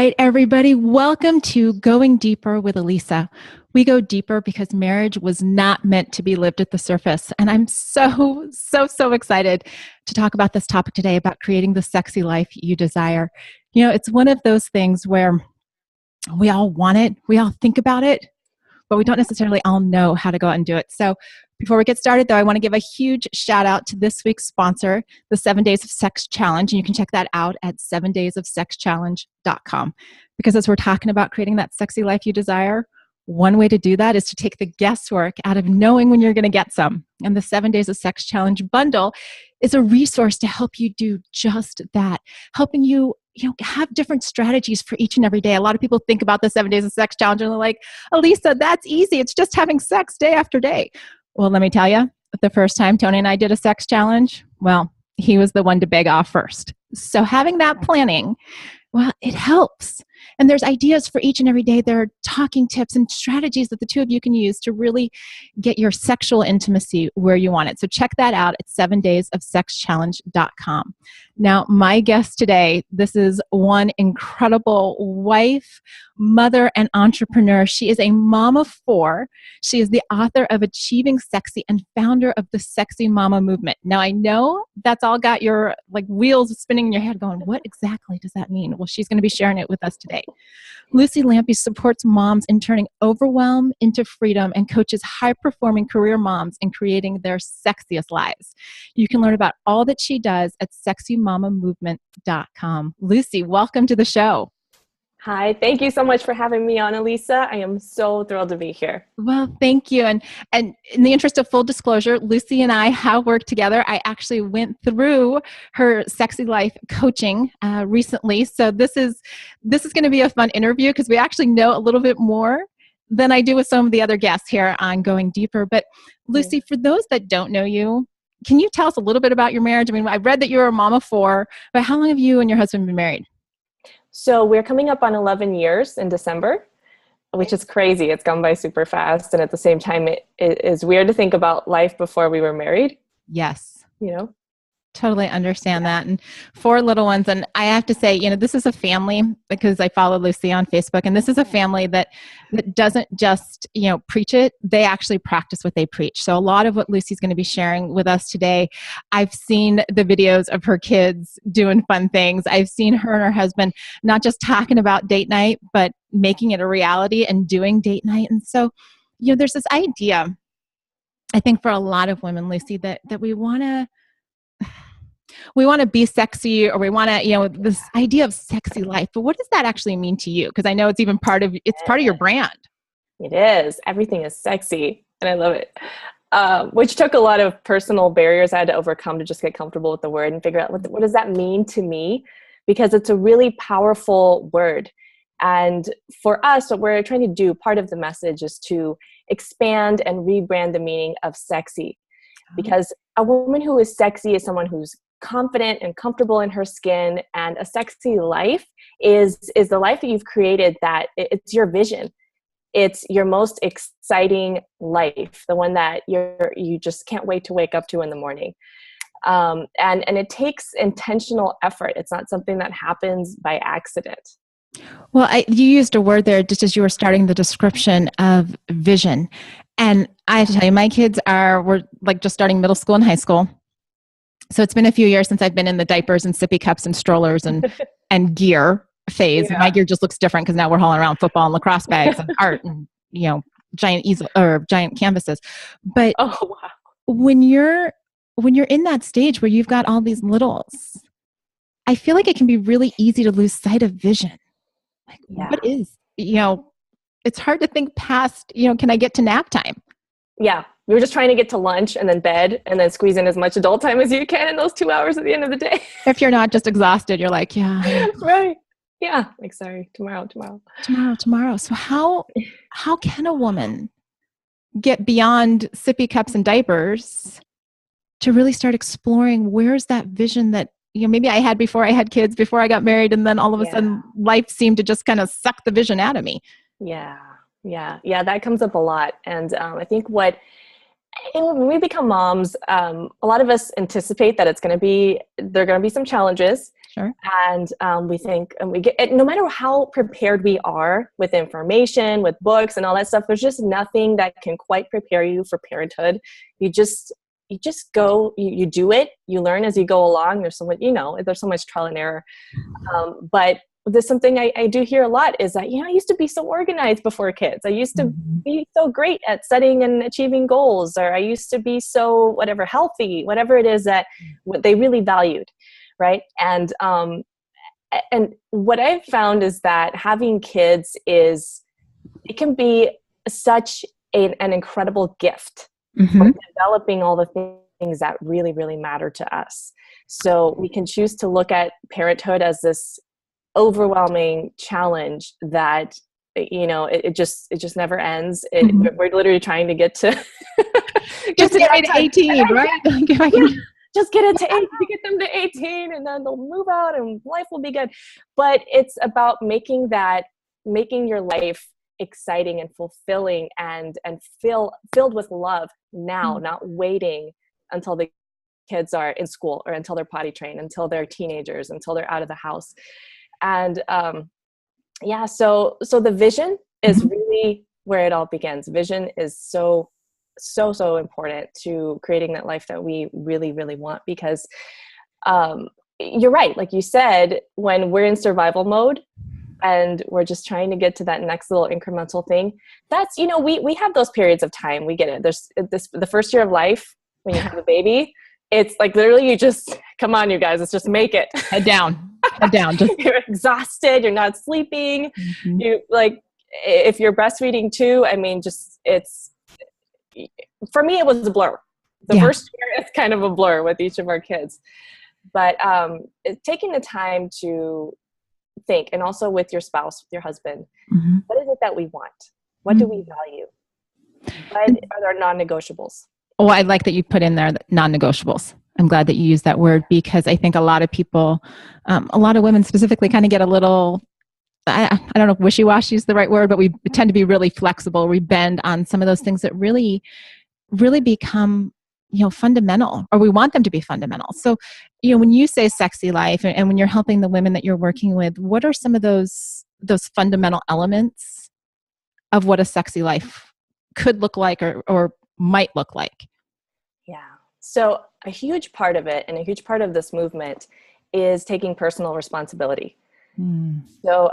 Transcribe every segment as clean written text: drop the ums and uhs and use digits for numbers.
Right, everybody, welcome to Going Deeper with Elisa. We go deeper because marriage was not meant to be lived at the surface. And I'm so excited to talk about this topic today about creating the sexy life you desire. You know, it's one of those things where we all want it, we all think about it, but we don't necessarily all know how to go out and do it. So before we get started, though, I want to give a huge shout out to this week's sponsor, the 7 Days of Sex Challenge. And you can check that out at 7daysofsexchallenge.com. Because as we're talking about creating that sexy life you desire, one way to do that is to take the guesswork out of knowing when you're going to get some. And the 7 Days of Sex Challenge bundle is a resource to help you do just that, helping you have different strategies for each and every day. A lot of people think about the 7 Days of Sex Challenge and they're like, Elisa, that's easy. It's just having sex day after day. Well, let me tell you, the first time Tony and I did a sex challenge, well, he was the one to beg off first. So having that planning, well, it helps. And there's ideas for each and every day. There are talking tips and strategies that the two of you can use to really get your sexual intimacy where you want it. So check that out at 7daysofsexchallenge.com. Now, my guest today, this is one incredible wife, mother, and entrepreneur. She is a mom of four. She is the author of Achieving Sexy and founder of the Sexy Mama movement. Now, I know that's all got your wheels spinning in your head going, what exactly does that mean? Well, she's going to be sharing it with us today. Lucy Lampe supports moms in turning overwhelm into freedom and coaches high-performing career moms in creating their sexiest lives. You can learn about all that she does at sexymamamovement.com. Lucy, welcome to the show. Hi, thank you so much for having me on, Elisa. I am so thrilled to be here. Well, thank you. And in the interest of full disclosure, Lucy and I have worked together. I actually went through her Sexy Life coaching recently. So this is going to be a fun interview because we actually know a little bit more than I do with some of the other guests here on Going Deeper. But Lucy, for those that don't know you, can you tell us a little bit about your marriage? I mean, I read that you're a mom of four, but how long have you and your husband been married? So we're coming up on 11 years in December, which is crazy. It's gone by super fast. And at the same time, it is weird to think about life before we were married. Yes. Totally understand that. And four little ones. And I have to say, this is a family because I follow Lucy on Facebook, and this is a family that doesn't just, preach it. They actually practice what they preach. So a lot of what Lucy's going to be sharing with us today, I've seen the videos of her kids doing fun things. I've seen her and her husband not just talking about date night, but making it a reality and doing date night. And so, there's this idea, I think for a lot of women, Lucy, that we want to be sexy, or we want to, this idea of sexy life. But what does that actually mean to you? Because I know it's part of your brand. It is. Everything is sexy, and I love it. Which took a lot of personal barriers I had to overcome to just get comfortable with the word and figure out what does that mean to me? Because it's a really powerful word. And for us, what we're trying to do, part of the message is to expand and rebrand the meaning of sexy. Because a woman who is sexy is someone who's confident and comfortable in her skin, and a sexy life is the life that you've created, that it's your vision. It's your most exciting life, the one that you just can't wait to wake up to in the morning. And it takes intentional effort. It's not something that happens by accident. Well, you used a word there just as you were starting the description of vision. And I have to tell you, my kids we're just starting middle school and high school. So it's been a few years since I've been in the diapers and sippy cups and strollers and gear phase. Yeah. My gear just looks different because now we're hauling around football and lacrosse bags and art and, giant easel or giant canvases. But when you're in that stage where you've got all these littles, I feel like it can be really easy to lose sight of vision. What is, it's hard to think past, can I get to nap time? Yeah. We were just trying to get to lunch and then bed and then squeeze in as much adult time as you can in those 2 hours at the end of the day. If you're not just exhausted, you're like, yeah. Right. Yeah. Sorry, tomorrow. So how can a woman get beyond sippy cups and diapers to really start exploring where's that vision that, maybe I had before I had kids, before I got married, and then all of a sudden life seemed to just kind of suck the vision out of me. Yeah. That comes up a lot. And I think when we become moms, a lot of us anticipate that there are going to be some challenges. Sure. And we think, and we get, no matter how prepared we are with information, with books and all that stuff, there's just nothing that can quite prepare you for parenthood. You just go, you do it, you learn as you go along. There's so much, there's so much trial and error. But there's something I do hear a lot is that, I used to be so organized before kids. I used to be so great at setting and achieving goals, or I used to be so whatever, healthy, whatever it is that what they really valued. Right. And what I've found is that having kids it can be such an incredible gift for developing all the things that really, really matter to us. So we can choose to look at parenthood as this overwhelming challenge that, it just never ends. We're literally trying to get to get to 18, right? Just get it to 18, get them to 18, and then they'll move out and life will be good. But it's about making your life exciting and fulfilling and filled with love now, not waiting until the kids are in school or until they're potty trained, until they're teenagers, until they're out of the house. And so the vision is really where it all begins. Vision is so important to creating that life that we really, really want, because you're right. Like you said, when we're in survival mode and we're just trying to get to that next little incremental thing, that's, we have those periods of time. We get it. There's the first year of life when you have a baby, it's like literally you just, come on, you guys, let's just make it. Head down. You're exhausted. You're not sleeping. You if you're breastfeeding too, for me, it was a blur. The first year is kind of a blur with each of our kids. But taking the time to think, and also with your spouse, with your husband, what is it that we want? What do we value? What are our non-negotiables? Oh, I like that you put in there non-negotiables. I'm glad that you used that word, because I think a lot of people, a lot of women specifically, kind of get a little, I don't know if wishy-washy is the right word, but we tend to be really flexible. We bend on some of those things that really, really become, fundamental, or we want them to be fundamental. So, when you say sexy life, and when you're helping the women that you're working with, what are some of those fundamental elements of what a sexy life could look like, or might look like? Yeah. So a huge part of it, and a huge part of this movement, is taking personal responsibility. So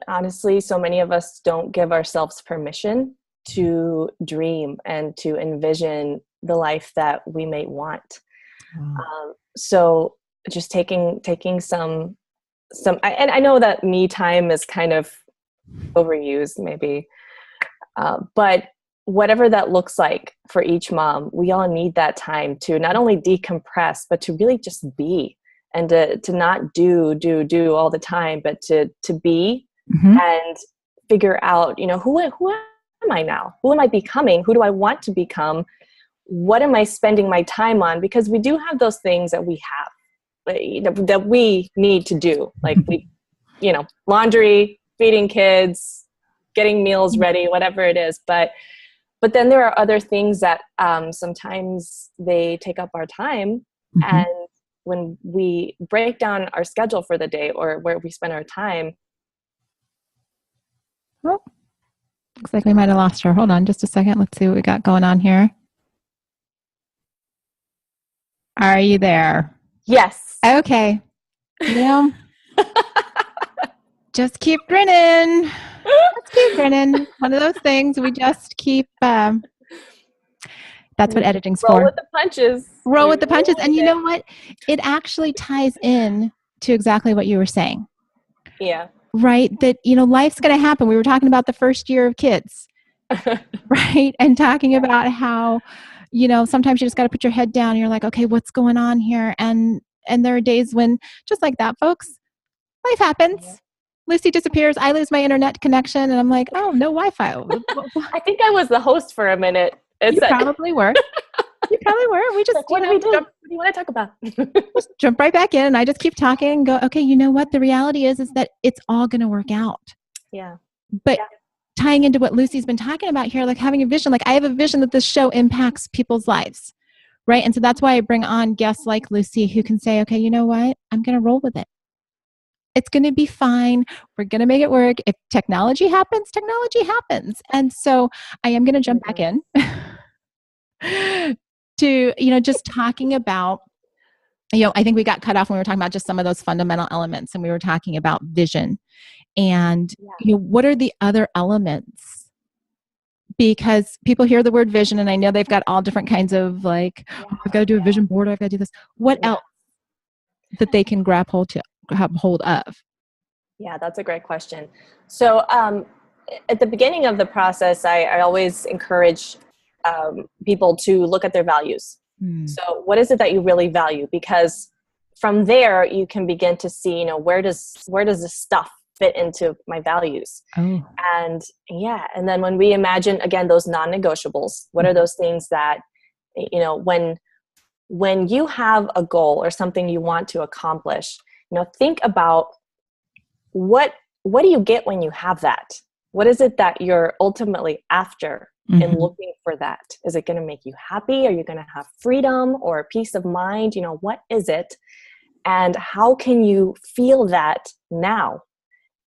honestly, so many of us don't give ourselves permission to dream and to envision the life that we may want. So just taking some, and I know that me time is kind of overused maybe, but whatever that looks like for each mom, we all need that time to not only decompress, but to really just be, and to not do all the time, but to be and figure out, who am I now? Who am I becoming? Who do I want to become? What am I spending my time on? Because we do have those things that we have, that we need to do, like laundry, feeding kids, getting meals ready, whatever it is. But then there are other things that sometimes they take up our time. And when we break down our schedule for the day, or where we spend our time. Oh, looks like we might have lost her. Hold on just a second. Let's see what we got going on here. Are you there? Yes. Okay. Just keep grinning. Let's keep grinning. One of those things we just keep. That's what editing's for. Roll with the punches. Roll with the punches. And you know what? It actually ties in to exactly what you were saying. Yeah. Right? That, life's going to happen. We were talking about the first year of kids, right? And talking about how, sometimes you just got to put your head down and you're like, okay, what's going on here? And there are days when, just like that, folks, life happens. Yeah. Lucy disappears. I lose my internet connection, and I'm like, oh, no Wi-Fi. I think I was the host for a minute. You probably were. We just, what do we do? What do you want to talk about? Just jump right back in, and I just keep talking and go, okay, you know what? The reality is that it's all going to work out. Yeah. But tying into what Lucy's been talking about here, like having a vision, like I have a vision that this show impacts people's lives, Right. And so that's why I bring on guests like Lucy who can say, okay, you know what? I'm going to roll with it. It's going to be fine. We're going to make it work. If technology happens, technology happens. And so I am going to jump back in to, just talking about, I think we got cut off when we were talking about just some of those fundamental elements, and we were talking about vision and, what are the other elements? Because people hear the word vision and I know they've got all different kinds of like, I've got to do a vision board. I've got to do this. What else that they can grab hold of? Yeah, that's a great question. So at the beginning of the process, I always encourage people to look at their values. So what is it that you really value? Because from there, you can begin to see, where does this stuff fit into my values? Oh. And then when we imagine, again, those non-negotiables, what are those things that, when you have a goal or something you want to accomplish, think about what do you get when you have that? What is it that you're ultimately after in looking for that? Is it going to make you happy? Are you going to have freedom or peace of mind? What is it? And how can you feel that now?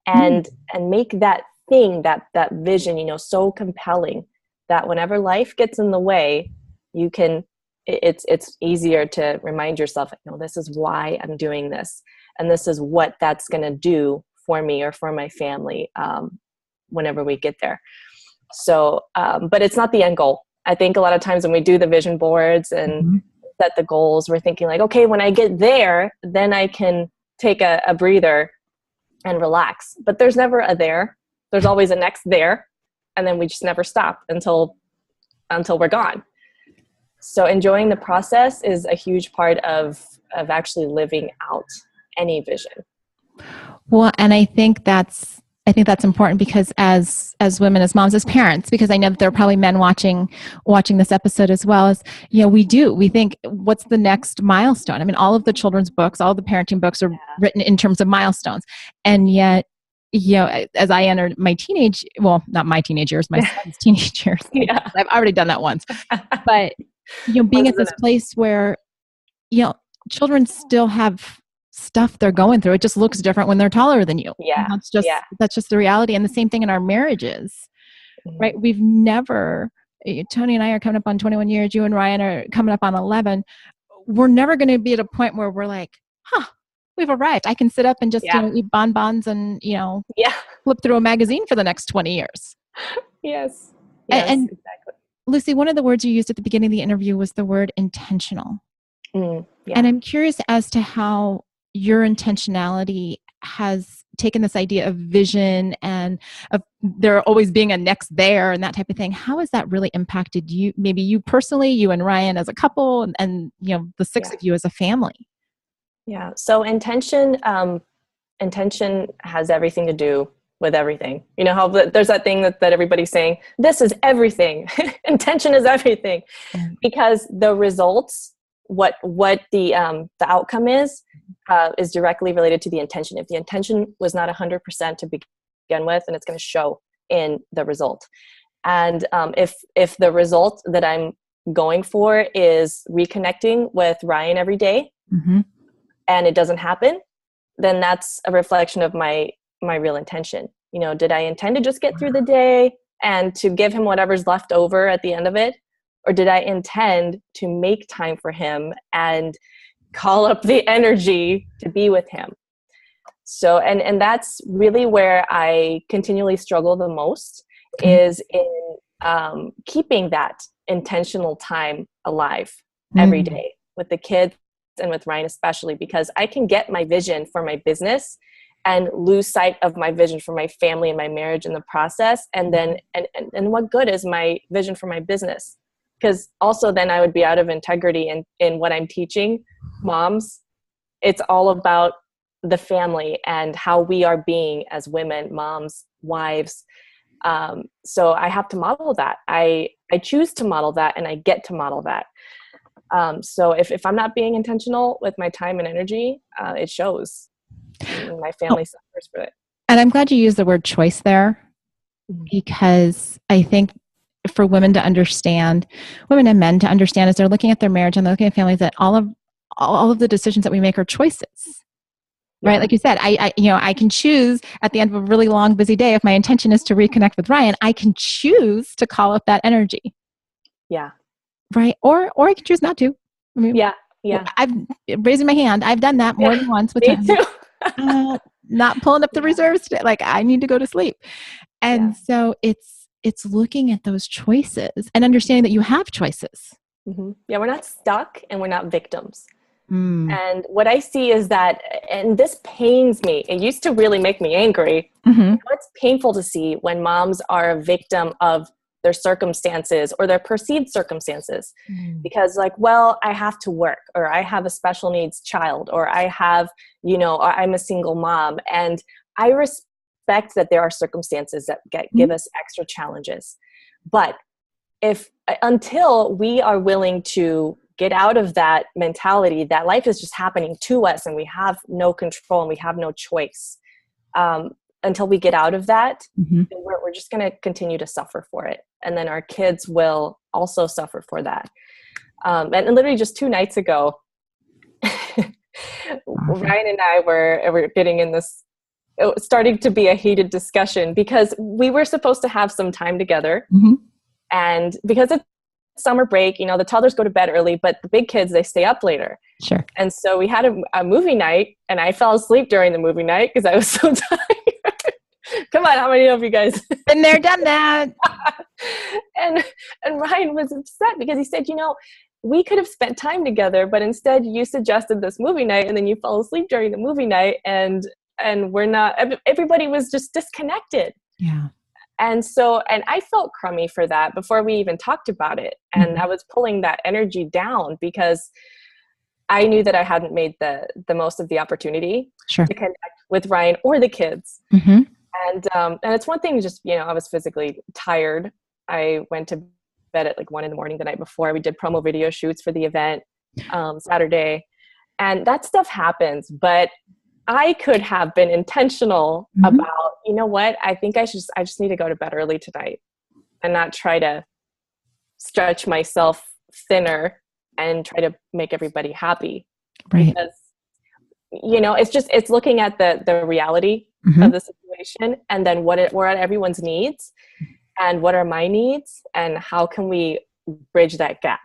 And make that thing, that vision, so compelling that whenever life gets in the way, you can, it's easier to remind yourself, this is why I'm doing this. And this is what that's going to do for me or for my family whenever we get there. So, but it's not the end goal. I think a lot of times when we do the vision boards and set the goals, we're thinking like, okay, when I get there, then I can take a breather and relax. But there's never a there. There's always a next there. And then we just never stop until we're gone. So enjoying the process is a huge part of actually living out any vision. Well, and I think that's important because as women, as moms, as parents, because I know that there are probably men watching this episode as well, as we think, what's the next milestone? I mean, all of the children's books, all of the parenting books are written in terms of milestones. And yet, as I entered my not my teenage years, my son's teenage years. I've already done that once. But, being at this place where, children still have stuff they're going through. It just looks different when they're taller than you. Yeah. And that's just the reality. And the same thing in our marriages, right? We've never, Tony and I are coming up on 21 years. You and Ryan are coming up on 11. We're never going to be at a point where we're like, we've arrived. I can sit up and just, eat bonbons and, flip through a magazine for the next 20 years. Yes. And exactly. Lucy, one of the words you used at the beginning of the interview was the word intentional. And I'm curious as to how your intentionality has taken this idea of vision and of there always being a next there and that type of thing. How has that really impacted you, maybe you personally, you and Ryan as a couple, and the six of you as a family? Yeah. So intention has everything to do with everything. How there's that thing that everybody's saying, this is everything. Intention is everything. Because the results, what the outcome is directly related to the intention. If the intention was not 100% to begin with, then it's going to show in the result. And if the result that I'm going for is reconnecting with Ryan every day, and it doesn't happen, then that's a reflection of my real intention. Did I intend to just get through the day and to give him whatever's left over at the end of it? Or did I intend to make time for him and call up the energy to be with him? So, and that's really where I continually struggle the most, is in keeping that intentional time alive every day with the kids and with Ryan especially, because I can get my vision for my business and lose sight of my vision for my family and my marriage in the process. And then, and what good is my vision for my business? Because also then I would be out of integrity in what I'm teaching moms. It's all about the family and how we are being as women, moms, wives. So I have to model that. I choose to model that, and I get to model that. So if I'm not being intentional with my time and energy, it shows. My family suffers for it. And I'm glad you used the word choice there, because I think for women to understand, women and men to understand, as they're looking at their marriage and they're looking at families, that all of the decisions that we make are choices. Right. Yeah. Like you said, I can choose at the end of a really long, busy day, if my intention is to reconnect with Ryan, I can choose to call up that energy. Yeah. Right. Or I can choose not to. I mean, Yeah. Yeah. I've raising my hand. I've done that more than once with Me time. too. Not pulling up the reserves today. Like, I need to go to sleep. And so it's looking at those choices and understanding that you have choices. Mm-hmm. Yeah. We're not stuck and we're not victims. Mm. And what I see is that, and this pains me, it used to really make me angry. Mm-hmm. It's painful to see when moms are a victim of their circumstances or their perceived circumstances. Because like, well, I have to work, or I have a special needs child, or I have, or I'm a single mom. And I respect that there are circumstances that give us extra challenges. But until we are willing to get out of that mentality that life is just happening to us and we have no control and we have no choice, until we get out of that, we're just going to continue to suffer for it. And then our kids will also suffer for that. And literally just 2 nights ago, Ryan and I were getting in this, it was starting to be a heated discussion because we were supposed to have some time together. And because it's summer break, the toddlers go to bed early, but the big kids, they stay up later. Sure. And so we had a movie night, and I fell asleep during the movie night because I was so tired. Come on, how many of you guys? Been there, done that. And Ryan was upset because he said, we could have spent time together, but instead you suggested this movie night, and then you fell asleep during the movie night, and we're not, everybody was just disconnected. Yeah. And so, and I felt crummy for that before we even talked about it. And I was pulling that energy down because I knew that I hadn't made the most of the opportunity to connect with Ryan or the kids. And it's one thing, just, I was physically tired. I went to bed at like 1 a.m. the night before. We did promo video shoots for the event Saturday, and that stuff happens. But I could have been intentional about, what, I think I just need to go to bed early tonight and not try to stretch myself thinner and try to make everybody happy. Right. Because, it's looking at the reality of the situation, and then what are everyone's needs and what are my needs and how can we bridge that gap?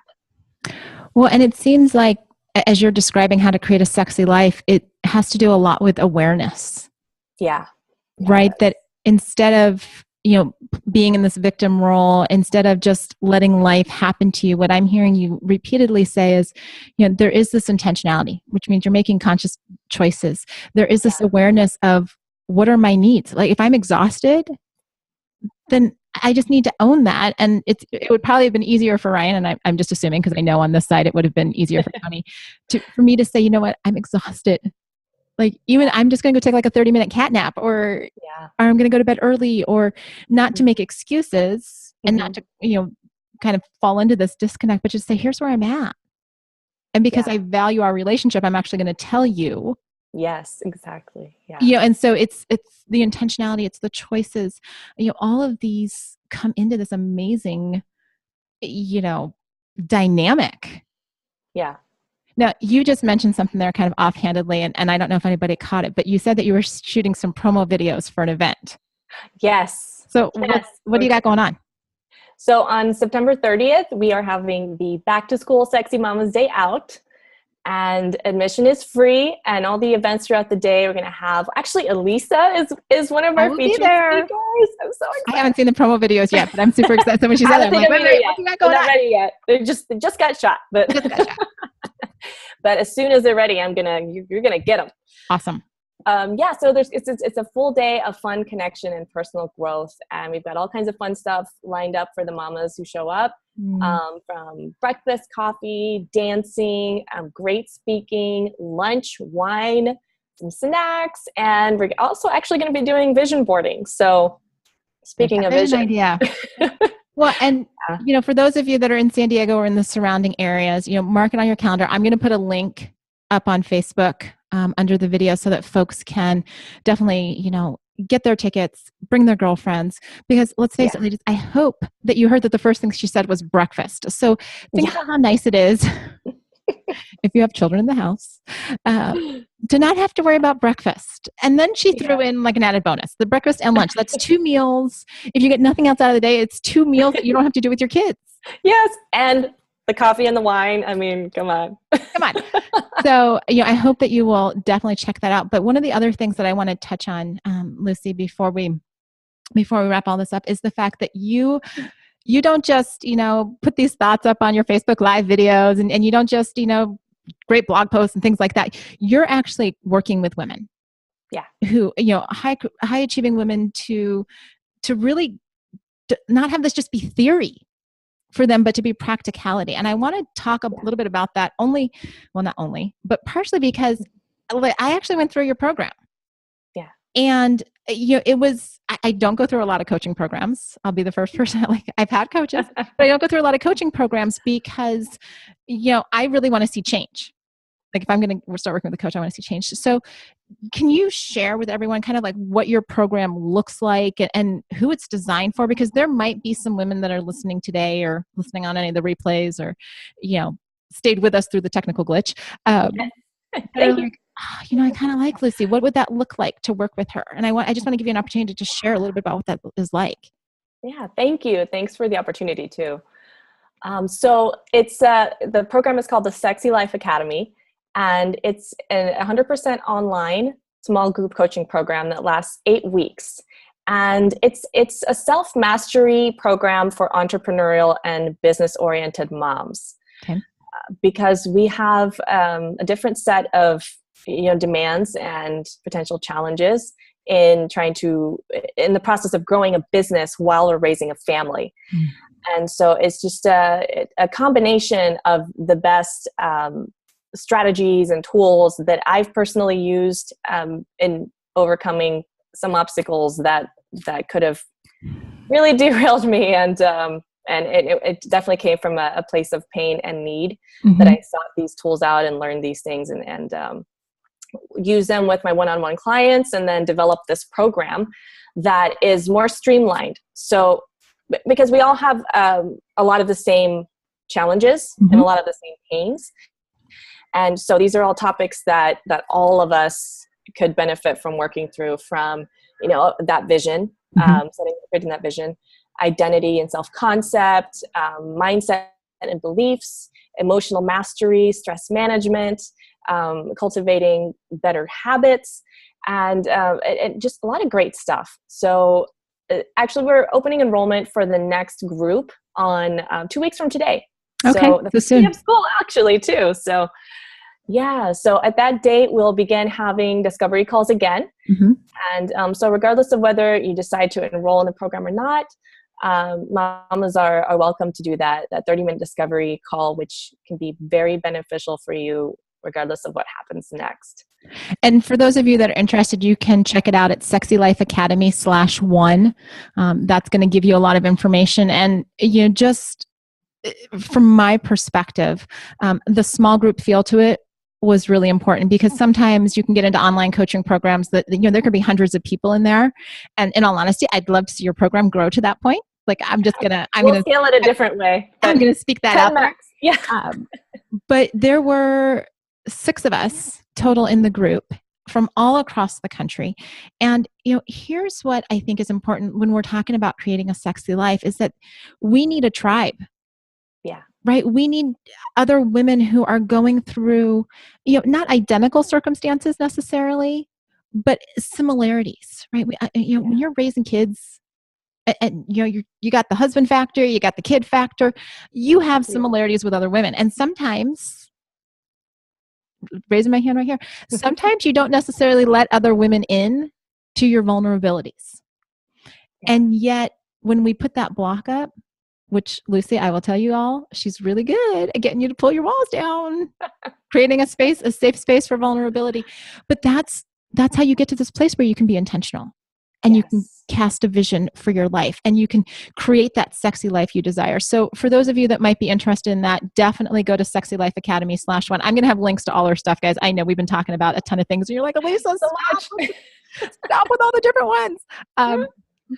Well, and it seems like, as you're describing how to create a sexy life, it has to do a lot with awareness. Yeah. Right. That instead of, being in this victim role, instead of just letting life happen to you, what I'm hearing you repeatedly say is, there is this intentionality, which means you're making conscious choices. There is this awareness of, what are my needs? Like, if I'm exhausted, then I just need to own that. And it would probably have been easier for Ryan, and I'm just assuming, because I know on this side it would have been easier for Tony, for me to say, you know what, I'm exhausted. Like, even I'm just going to go take like a 30-minute cat nap, or I'm going to go to bed early, or not to make excuses and not to, kind of fall into this disconnect, but just say, here's where I'm at. And because I value our relationship, I'm actually going to tell you. Yes, exactly. Yeah. And so it's the intentionality, it's the choices, all of these come into this amazing, dynamic. Yeah. Now, you just mentioned something there kind of offhandedly, and I don't know if anybody caught it, but you said that you were shooting some promo videos for an event. Yes. So what do you got going on? So on September 30th, we are having the Back to School Sexy Mama's Day Out. And admission is free, and all the events throughout the day, we're going to have, actually, Elisa is one of our featured speakers. I'm so excited. I haven't seen the promo videos yet, but I'm super excited. So when she said that, I'm like, wait, what's you got going on? They're not ready yet. They just got shot. But but as soon as they're ready, you're gonna get them. Awesome. So it's a full day of fun connection and personal growth, and we've got all kinds of fun stuff lined up for the mamas who show up. From breakfast, coffee, dancing, great speaking, lunch, wine, some snacks, and we're also actually going to be doing vision boarding. So speaking of vision idea. Well, and for those of you that are in San Diego or in the surrounding areas, mark it on your calendar. I'm going to put a link up on Facebook under the video so that folks can definitely, get their tickets, bring their girlfriends, because let's face Yeah. it, ladies, I hope that you heard that the first thing she said was breakfast. So think about how nice it is if you have children in the house, uh, to not have to worry about breakfast. And then she threw in like an added bonus, the breakfast and lunch. That's 2 meals. If you get nothing else out of the day, it's 2 meals that you don't have to do with your kids. Yes. And the coffee and the wine. I mean, come on. Come on. So, I hope that you will definitely check that out. But one of the other things that I want to touch on, Lucy, before we wrap all this up, is the fact that you don't just, put these thoughts up on your Facebook Live videos, and you don't just, great blog posts and things like that. You're actually working with women. Yeah. Who, high achieving women to really not have this just be theory for them, but to be practicality. And I want to talk a little bit about that not only, but partially because I actually went through your program. Yeah. And it was, I don't go through a lot of coaching programs. I'll be the first person. I've had coaches, but I don't go through a lot of coaching programs because, I really want to see change. Like if I'm going to start working with a coach, I want to see change. So can you share with everyone kind of like what your program looks like and who it's designed for? Because there might be some women that are listening today or listening on any of the replays or, stayed with us through the technical glitch. They're like, I kind of like Lucy. What would that look like to work with her? And I just want to give you an opportunity to just share a little bit about what that is like. Yeah, thank you. Thanks for the opportunity too. So it's the program is called the Sexy Life Academy, and it's a 100% online small group coaching program that lasts 8 weeks. And it's a self-mastery program for entrepreneurial and business-oriented moms. Okay. Because we have a different set of demands and potential challenges in the process of growing a business while we're raising a family. Mm. And so it's just a combination of the best strategies and tools that I've personally used in overcoming some obstacles that could have really derailed me. And it definitely came from a place of pain and need that I sought these tools out and learned these things and use them with my one-on-one clients, and then develop this program that is more streamlined. So because we all have a lot of the same challenges and a lot of the same pains. And so these are all topics that all of us could benefit from working through, from, that vision, creating that vision, identity and self-concept, mindset and beliefs, emotional mastery, stress management, cultivating better habits, and just a lot of great stuff. So actually, we're opening enrollment for the next group on 2 weeks from today. Okay, so the first day of school actually too. So yeah, so at that date, we'll begin having discovery calls again. And so regardless of whether you decide to enroll in the program or not, mamas are welcome to do that 30-minute discovery call, which can be very beneficial for you regardless of what happens next. And for those of you that are interested, you can check it out at Sexy Life Academy /1. That's going to give you a lot of information. And just from my perspective, the small group feel to it was really important, because sometimes you can get into online coaching programs that, there could be hundreds of people in there. And in all honesty, I'd love to see your program grow to that point. Like I'm gonna scale it a different way. I'm going to speak that out there. Yeah. But there were 6 of us total in the group from all across the country. And, here's what I think is important when we're talking about creating a sexy life is that we need a tribe. Yeah. Right? We need other women who are going through, not identical circumstances necessarily, but similarities, right? When you're raising kids, and you got the husband factor, you got the kid factor, you have similarities with other women. And sometimes, raising my hand right here, sometimes you don't necessarily let other women in to your vulnerabilities. And yet, when we put that block up, which Lucy, I will tell you all, she's really good at getting you to pull your walls down, creating a safe space for vulnerability. But that's how you get to this place where you can be intentional and you can cast a vision for your life and you can create that sexy life you desire. So for those of you that might be interested in that, definitely go to Sexy Life Academy /1. I'm going to have links to all our stuff, guys. I know we've been talking about a ton of things and you're like, Elisa, stop with all the different ones.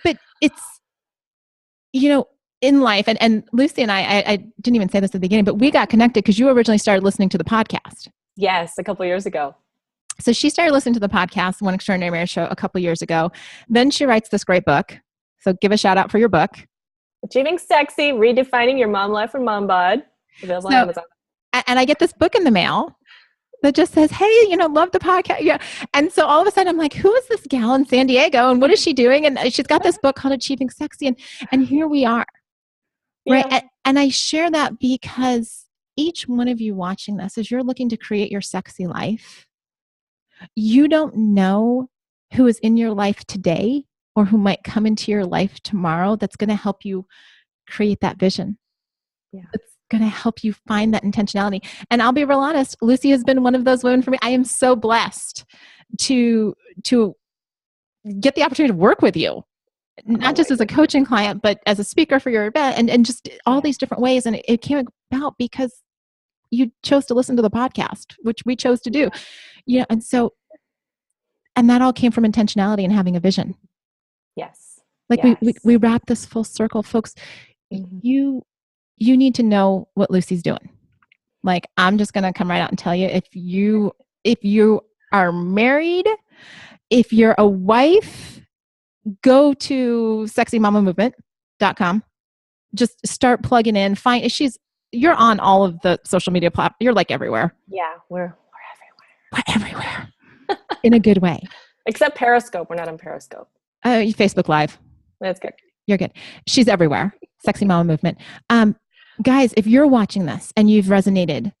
But it's, in life, and Lucy and I didn't even say this at the beginning, but we got connected because you originally started listening to the podcast. Yes, a couple of years ago. So she started listening to the podcast, One Extraordinary Marriage Show, a couple of years ago. Then she writes this great book. So give a shout out for your book. Achieving Sexy, Redefining Your Mom Life from Mom Bod. Available on Amazon. And I get this book in the mail that just says, hey, love the podcast. Yeah. And so all of a sudden I'm like, who is this gal in San Diego? And what is she doing? And she's got this book called Achieving Sexy. And here we are. Right. Yeah. And I share that because each one of you watching this, as you're looking to create your sexy life, you don't know who is in your life today or who might come into your life tomorrow that's going to help you create that vision. Yeah. It's going to help you find that intentionality. And I'll be real honest, Lucy has been one of those women for me. I am so blessed to get the opportunity to work with you. Not just as a coaching client, but as a speaker for your event and just all these different ways. And it came about because you chose to listen to the podcast, which we chose to do. And that all came from intentionality and having a vision. Yes. Like we wrap this full circle, folks. Mm-hmm. You need to know what Lucy's doing. Like, I'm just going to come right out and tell you, if you are married, if you're a wife, go to sexymamamovement.com. Just start plugging in. You're on all of the social media platforms. You're like everywhere. Yeah, we're everywhere. We're everywhere. In a good way. Except Periscope. We're not on Periscope. Facebook Live. That's good. You're good. She's everywhere. Sexy Mama Movement. Guys, if you're watching this and you've resonated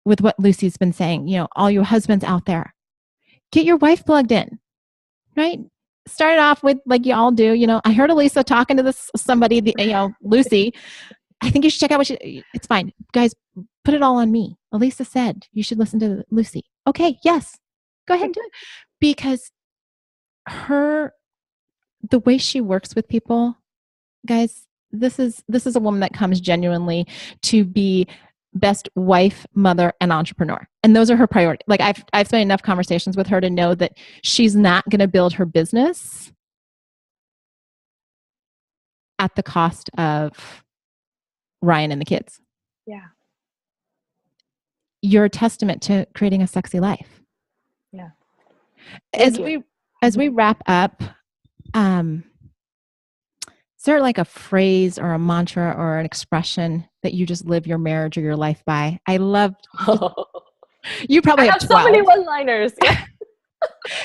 with what Lucy's been saying, all you husbands out there, get your wife plugged in, right? Start it off with like you all do. I heard Elisa talking to somebody, Lucy. I think you should check out it's fine. Guys, put it all on me. Elisa said you should listen to Lucy. Okay, yes. Go ahead and do it. Because the way she works with people, guys, this is a woman that comes genuinely to be best wife, mother, and entrepreneur. And those are her priorities. Like I've spent enough conversations with her to know that she's not going to build her business at the cost of Ryan and the kids. Yeah. You're a testament to creating a sexy life. Yeah. As we wrap up, is there like a phrase or a mantra or an expression that you just live your marriage or your life by? I love. You probably have 12. So many one-liners. Yeah.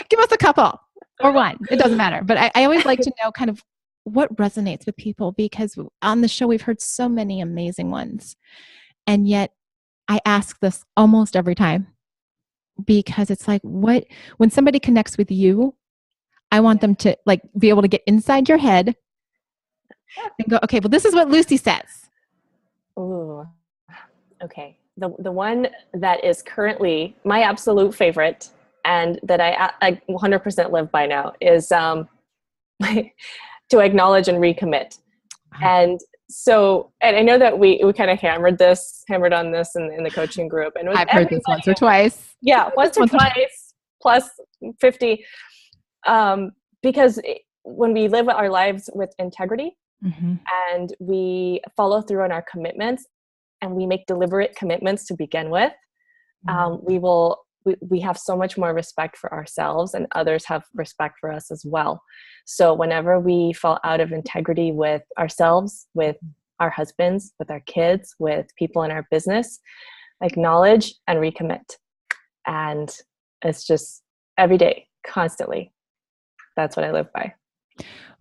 Give us a couple or one. It doesn't matter. But I always like to know kind of what resonates with people, because on the show we've heard so many amazing ones, and yet I ask this almost every time, because it's like, when somebody connects with you, I want them to like be able to get inside your head and go, okay, well, this is what Lucy says. Ooh, okay. The one that is currently my absolute favorite and that I 100% live by now is to acknowledge and recommit. And so, and I know that we kind of hammered on this in the coaching group. And I've heard this once or twice. Yeah, once or twice, plus 50. Because when we live our lives with integrity, mm-hmm. and we follow through on our commitments, and we make deliberate commitments to begin with, mm-hmm. we have so much more respect for ourselves, and others have respect for us as well. So whenever we fall out of integrity with ourselves, with our husbands, with our kids, with people in our business, acknowledge and recommit. And it's just every day, constantly. That's what I live by.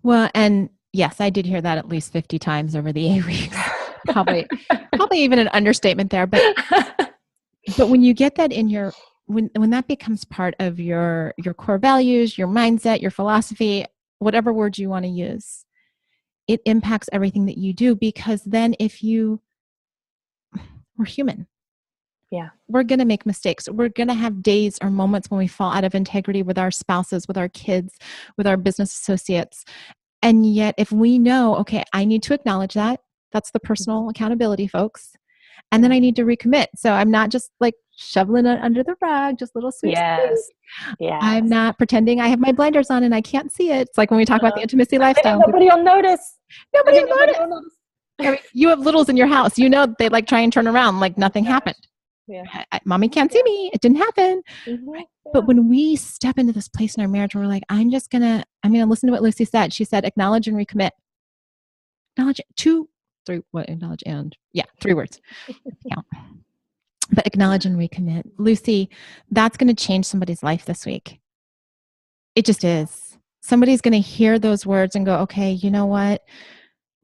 Well, and yes, I did hear that at least 50 times over the 8 weeks. Probably even an understatement there. But when you get that in when that becomes part of your core values, your mindset, your philosophy, whatever word you want to use, it impacts everything that you do. Because then we're human. Yeah. We're going to make mistakes. We're going to have days or moments when we fall out of integrity with our spouses, with our kids, with our business associates. And yet if we know, okay, I need to acknowledge that. That's the personal accountability, folks. And then I need to recommit. So I'm not just like shoveling it under the rug, just little sweep, sweep. Yes. I'm Yes. not pretending I have my blinders on and I can't see it. It's like when we talk about the intimacy Maybe lifestyle. nobody will notice. Nobody Maybe will nobody notice. will notice. I mean, you have littles in your house. You know they like try and turn around like nothing happened. Yeah. Mommy can't see me. It didn't happen. Mm-hmm. Right? But when we step into this place in our marriage where we're like, I'm going to listen to what Lucy said. She said, acknowledge and recommit. Acknowledge acknowledge and yeah, 3 words. Count. But acknowledge and recommit. Lucy, that's going to change somebody's life this week. It just is. Somebody's going to hear those words and go, okay, you know what?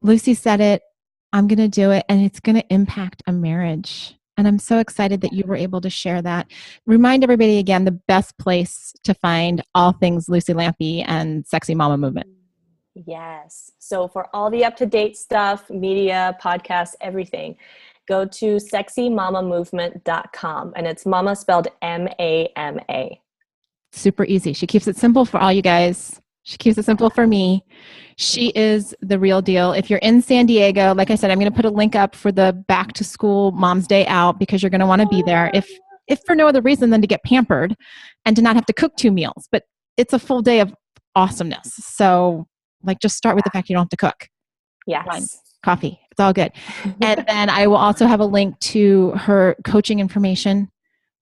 Lucy said it. I'm going to do it. And it's going to impact a marriage. And I'm so excited that you were able to share that. Remind everybody again, the best place to find all things Lucy Lampe and Sexy Mama Movement. Yes. So for all the up-to-date stuff, media, podcasts, everything, go to sexymamamovement.com. And it's mama spelled M-A-M-A. Super easy. She keeps it simple for all you guys. She keeps it simple for me. She is the real deal. If you're in San Diego, like I said, I'm going to put a link up for the back to school Mom's Day Out because you're going to want to be there. If for no other reason than to get pampered and to not have to cook 2 meals, but it's a full day of awesomeness. So like just start with the fact you don't have to cook. Yes. Wine, coffee. It's all good. And then I will also have a link to her coaching information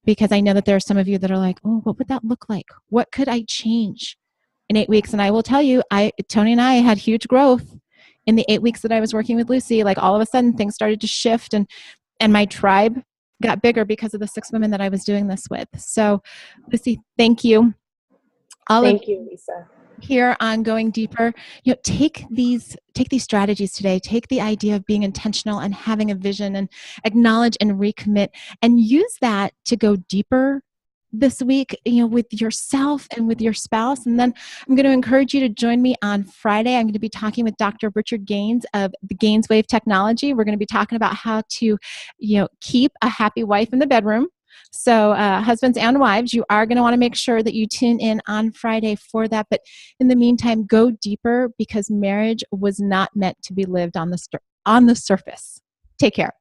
because I know that there are some of you that are like, oh, what would that look like? What could I change in 8 weeks? And I will tell you, Tony and I had huge growth in the 8 weeks that I was working with Lucy. Like all of a sudden things started to shift and my tribe got bigger because of the 6 women that I was doing this with. So Lucy, thank you. Thank you, Lisa. Here on Going Deeper, take these strategies today. Take the idea of being intentional and having a vision and acknowledge and recommit and use that to go deeper this week, with yourself and with your spouse. And then I'm going to encourage you to join me on Friday. I'm going to be talking with Dr. Richard Gaines of the Gaines Wave Technology. We're going to be talking about how to, keep a happy wife in the bedroom. So husbands and wives, you are going to want to make sure that you tune in on Friday for that. But in the meantime, go deeper because marriage was not meant to be lived on the surface. Take care.